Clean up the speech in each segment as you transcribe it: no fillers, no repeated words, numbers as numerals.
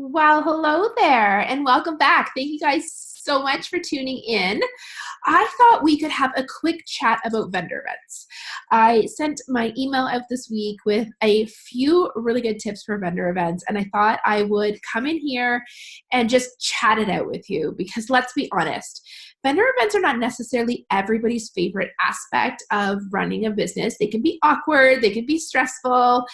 Well, hello there and welcome back. Thank you guys so much for tuning in. I thought we could have a quick chat about vendor events. I sent my email out this week with a few really good tips for vendor events, and I thought I would come in here and just chat it out with you because let's be honest, vendor events are not necessarily everybody's favorite aspect of running a business. They can be awkward, they can be stressful,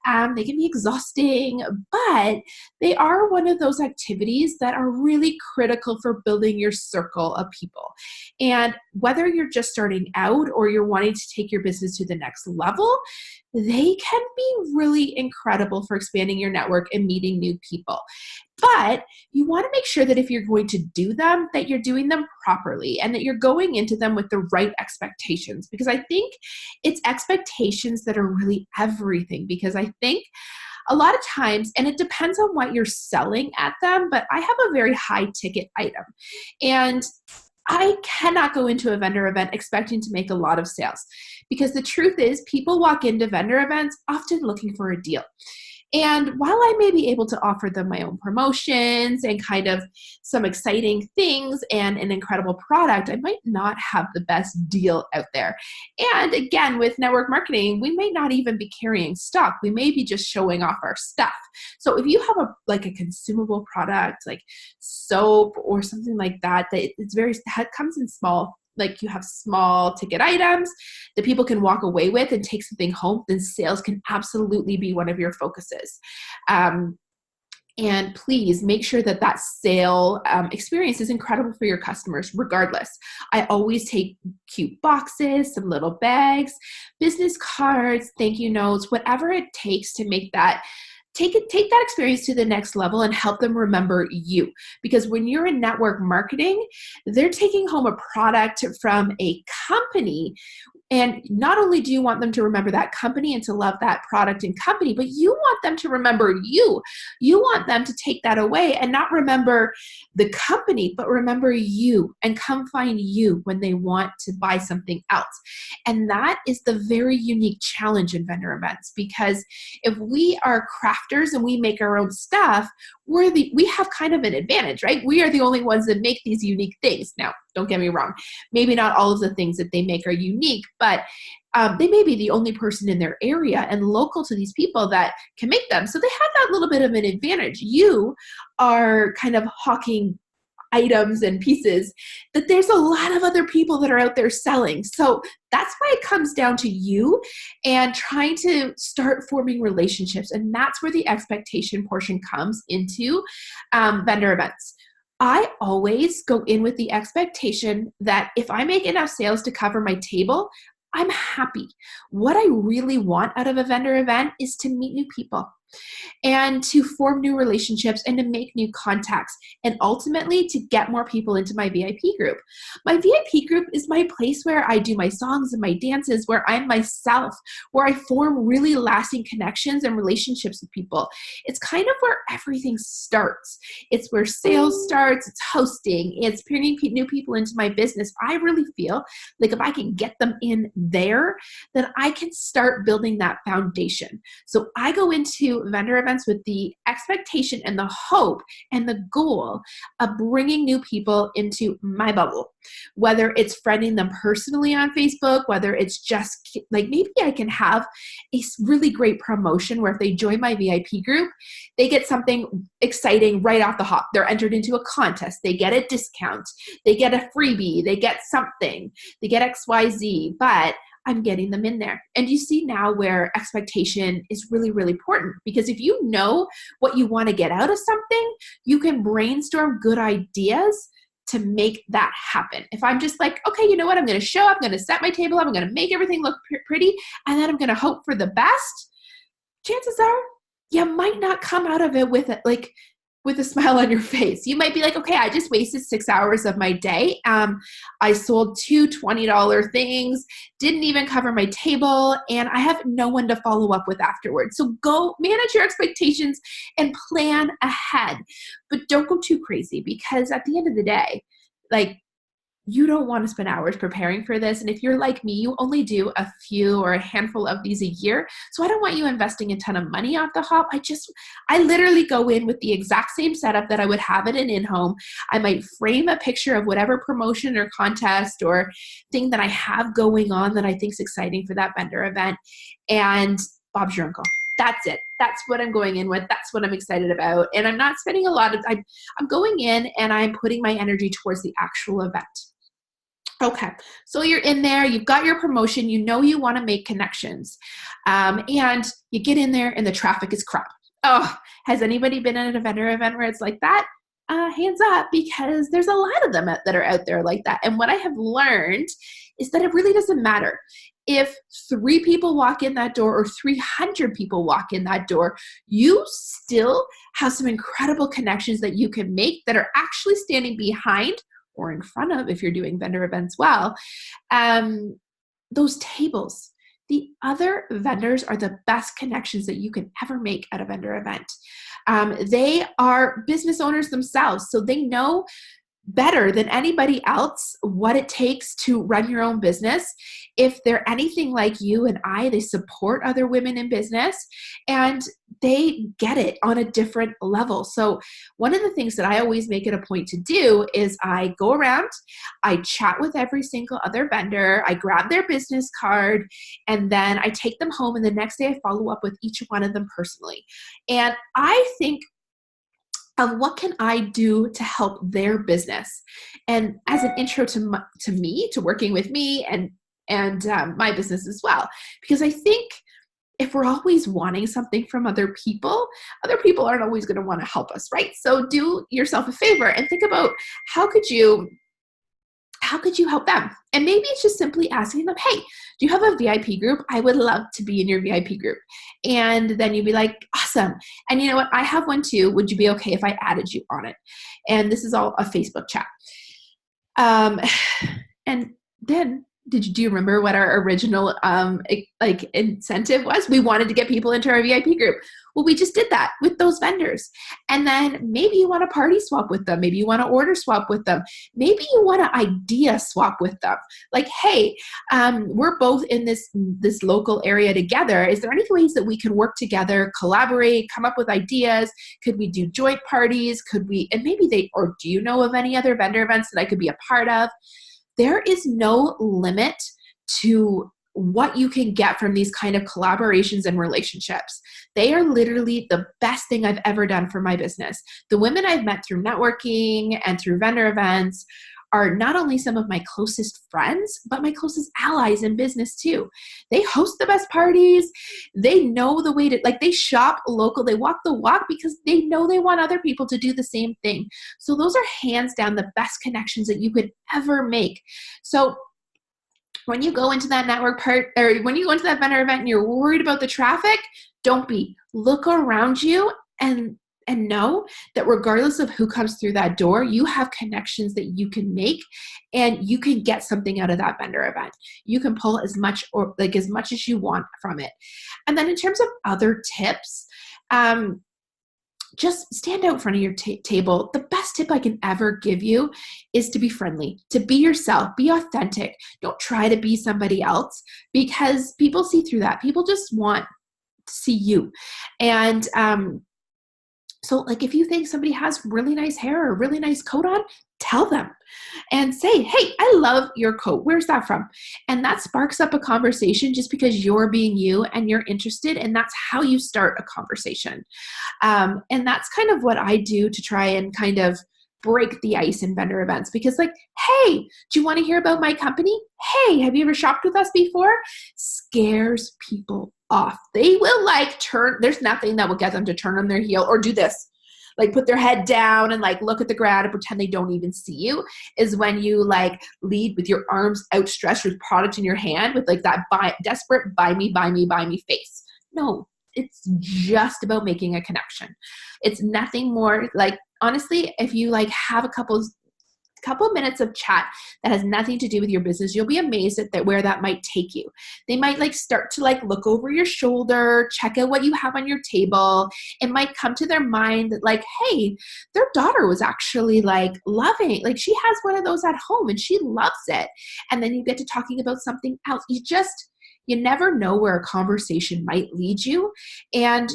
they can be exhausting, but they are one of those activities that are really critical for building your circle of people. And whether you're just starting out or you're wanting to take your business to the next level, they can be really incredible for expanding your network and meeting new people. But you want to make sure that if you're going to do them, that you're doing them properly and that you're going into them with the right expectations. Because I think it's expectations that are really everything. Because I think a lot of times, and it depends on what you're selling at them, but I have a very high ticket item. And I cannot go into a vendor event expecting to make a lot of sales because the truth is people walk into vendor events often looking for a deal. And while I may be able to offer them my own promotions and kind of some exciting things and an incredible product, I might not have the best deal out there. And again, with network marketing, we may not even be carrying stock. We may be just showing off our stuff. So if you have a consumable product like soap or something like that, that comes in small, like you have small ticket items that people can walk away with and take something home, then sales can absolutely be one of your focuses. And please make sure that that sale experience is incredible for your customers, regardless. I always take cute boxes, some little bags, business cards, thank you notes, whatever it takes to make that take that experience to the next level and help them remember you. Because when you're in network marketing, they're taking home a product from a company. And not only do you want them to remember that company and to love that product and company, but you want them to remember you. You want them to take that away and not remember the company, but remember you and come find you when they want to buy something else. And that is the very unique challenge in vendor events, because if we are crafters and we make our own stuff, we have kind of an advantage, right? We are the only ones that make these unique things. Now, don't get me wrong. Maybe not all of the things that they make are unique, but they may be the only person in their area and local to these people that can make them. So they have that little bit of an advantage. You are kind of hawking items and pieces that there's a lot of other people that are out there selling. So that's why it comes down to you and trying to start forming relationships. And that's where the expectation portion comes into vendor events. I always go in with the expectation that if I make enough sales to cover my table, I'm happy. What I really want out of a vendor event is to meet new people and to form new relationships and to make new contacts and ultimately to get more people into my VIP group. My VIP group is my place where I do my songs and my dances, where I'm myself, where I form really lasting connections and relationships with people. It's kind of where everything starts. It's where sales starts, it's hosting, it's bringing new people into my business. I really feel like if I can get them in there, then I can start building that foundation. So I go into vendor events with the expectation and the hope and the goal of bringing new people into my bubble, whether it's friending them personally on Facebook, whether it's just like maybe I can have a really great promotion where if they join my VIP group, they get something exciting right off the hop. They're entered into a contest. They get a discount. They get a freebie. They get something. They get XYZ, but I'm getting them in there. And you see now where expectation is really, really important, because if you know what you want to get out of something, you can brainstorm good ideas to make that happen. If I'm just like, okay, you know what? I'm going to show up, I'm going to set my table up, I'm going to make everything look pretty, and then I'm going to hope for the best, chances are you might not come out of it with it with a smile on your face. You might be like, okay, I just wasted 6 hours of my day. I sold two $20 things, didn't even cover my table, and I have no one to follow up with afterwards. So go manage your expectations and plan ahead, but don't go too crazy, because at the end of the day, like, you don't want to spend hours preparing for this. And if you're like me, you only do a few or a handful of these a year. So I don't want you investing a ton of money off the hop. I literally go in with the exact same setup that I would have at an in-home. I might frame a picture of whatever promotion or contest or thing that I have going on that I think is exciting for that vendor event. And Bob's your uncle. That's it. That's what I'm going in with. That's what I'm excited about. And I'm not spending I'm going in and I'm putting my energy towards the actual event. Okay, so you're in there, you've got your promotion, you know you want to make connections, and you get in there and the traffic is crap. Oh, has anybody been at a vendor event where it's like that? Hands up, because there's a lot of them that are out there like that. And what I have learned is that it really doesn't matter. If 3 people walk in that door or 300 people walk in that door, you still have some incredible connections that you can make that are actually standing behind or in front of, if you're doing vendor events well, those tables. The other vendors are the best connections that you can ever make at a vendor event. They are business owners themselves, so they know better than anybody else what it takes to run your own business. If they're anything like you and I, they support other women in business and they get it on a different level. So one of the things that I always make it a point to do is I go around, I chat with every single other vendor, I grab their business card, and then I take them home, and the next day I follow up with each one of them personally. And I think of what can I do to help their business. And as an intro to me, to working with me and my business as well. Because I think if we're always wanting something from other people aren't always going to want to help us, right? So do yourself a favor and think about how could you help them? And maybe it's just simply asking them, hey, do you have a VIP group? I would love to be in your VIP group. And then you'd be like, awesome. And you know what? I have one too. Would you be okay if I added you on it? And this is all a Facebook chat. And then do you remember what our original incentive was? We wanted to get people into our VIP group. Well, we just did that with those vendors. And then maybe you want to party swap with them. Maybe you want to order swap with them. Maybe you want to idea swap with them. Like, hey, we're both in this local area together. Is there any ways that we can work together, collaborate, come up with ideas? Could we do joint parties? And maybe do you know of any other vendor events that I could be a part of? There is no limit to what you can get from these kind of collaborations and relationships. They are literally the best thing I've ever done for my business. The women I've met through networking and through vendor events are not only some of my closest friends, but my closest allies in business too. They host the best parties. They know the way they shop local. They walk the walk because they know they want other people to do the same thing. So those are hands down the best connections that you could ever make. So when you go into that network part, or when you go into that vendor event and you're worried about the traffic, don't be. Look around you and know that regardless of who comes through that door, you have connections that you can make and you can get something out of that vendor event. You can pull as much as you want from it. And then in terms of other tips, just stand out in front of your table. The best tip I can ever give you is to be friendly, to be yourself, be authentic. Don't try to be somebody else because people see through that. People just want to see you. And so if you think somebody has really nice hair or a really nice coat on, tell them and say, hey, I love your coat. Where's that from? And that sparks up a conversation just because you're being you and you're interested. And that's how you start a conversation. And that's kind of what I do to try and kind of break the ice in vendor events because hey, do you want to hear about my company? Hey, have you ever shopped with us before? Scares people off. They will there's nothing that will get them to turn on their heel or do this. Put their head down and look at the ground and pretend they don't even see you is when you lead with your arms outstretched with product in your hand with that desperate buy me face. No, it's just about making a connection. It's nothing more honestly, if you have a couple couple minutes of chat that has nothing to do with your business, you'll be amazed at where that might take you. They might like start to like look over your shoulder, check out what you have on your table. It might come to their mind that like, hey, their daughter was actually like loving, like she has one of those at home and she loves it. And then you get to talking about something else. You never know where a conversation might lead you. And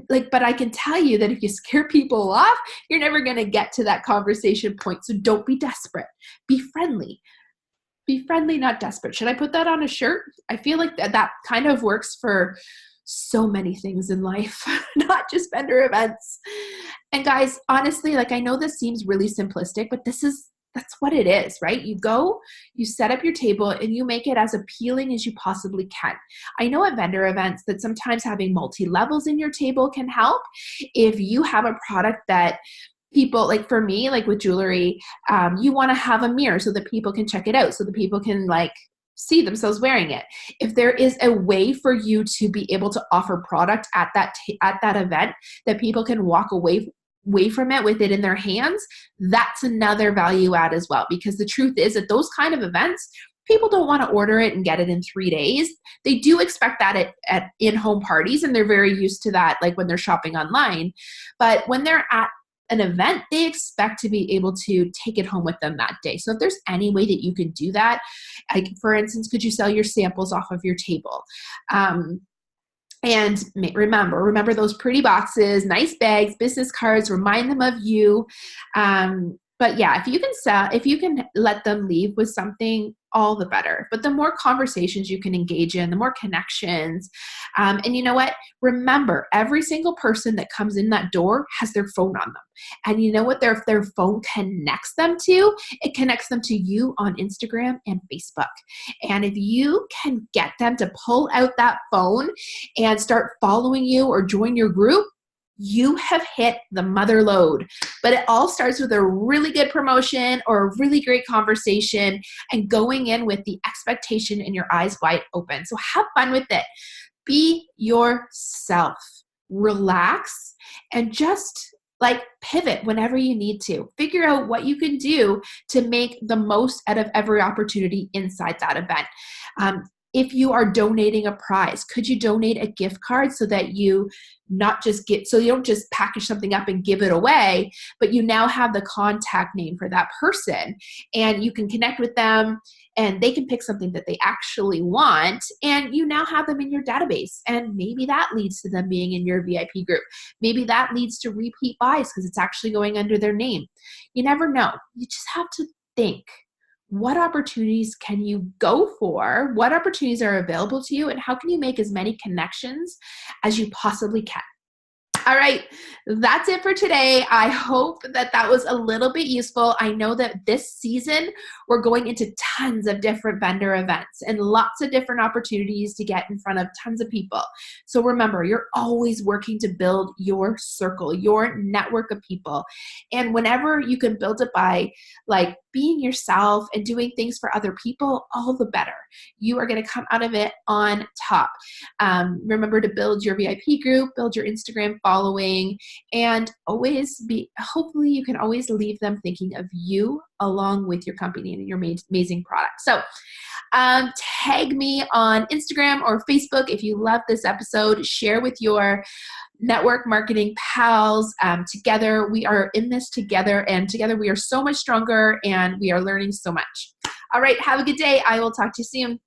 but I can tell you that if you scare people off, you're never going to get to that conversation point. So don't be desperate. Be friendly. Be friendly, not desperate. Should I put that on a shirt? I feel like that kind of works for so many things in life, not just vendor events. And guys, honestly, like I know this seems really simplistic, but that's what it is, right? You go, you set up your table, and you make it as appealing as you possibly can. I know at vendor events that sometimes having multi-levels in your table can help. If you have a product that people, like for me, like with jewelry, you want to have a mirror so that people can check it out, so that people can like see themselves wearing it. If there is a way for you to be able to offer product at that event that people can walk away from it with it in their hands, that's another value add as well. Because the truth is that those kind of events, people don't want to order it and get it in 3 days. They do expect that at in-home parties, and they're very used to that, like when they're shopping online. But when they're at an event, they expect to be able to take it home with them that day. So if there's any way that you can do that, like for instance, could you sell your samples off of your table? And remember those pretty boxes, nice bags, business cards, remind them of you. But yeah, if you can let them leave with something, all the better. But the more conversations you can engage in, the more connections. And you know what? Remember, every single person that comes in that door has their phone on them. And you know what their phone connects them to? It connects them to you on Instagram and Facebook. And if you can get them to pull out that phone and start following you or join your group, you have hit the mother load. But it all starts with a really good promotion or a really great conversation and going in with the expectation and your eyes wide open. So have fun with it. Be yourself. Relax and just like pivot whenever you need to. Figure out what you can do to make the most out of every opportunity inside that event. If you are donating a prize, could you donate a gift card so that you don't just package something up and give it away, but you now have the contact name for that person and you can connect with them and they can pick something that they actually want and you now have them in your database. And maybe that leads to them being in your VIP group. Maybe that leads to repeat buys because it's actually going under their name. You never know. You just have to think. What opportunities can you go for? What opportunities are available to you? And how can you make as many connections as you possibly can? All right, that's it for today. I hope that was a little bit useful. I know that this season we're going into tons of different vendor events and lots of different opportunities to get in front of tons of people. So remember, you're always working to build your circle, your network of people. And whenever you can build it by like being yourself and doing things for other people, all the better. You are going to come out of it on top. Remember to build your VIP group, build your Instagram following, and hopefully you can always leave them thinking of you along with your company and your amazing product. So tag me on Instagram or Facebook if you love this episode. Share with your network marketing pals. Together, we are in this together, and together we are so much stronger and we are learning so much. All right, have a good day. I will talk to you soon.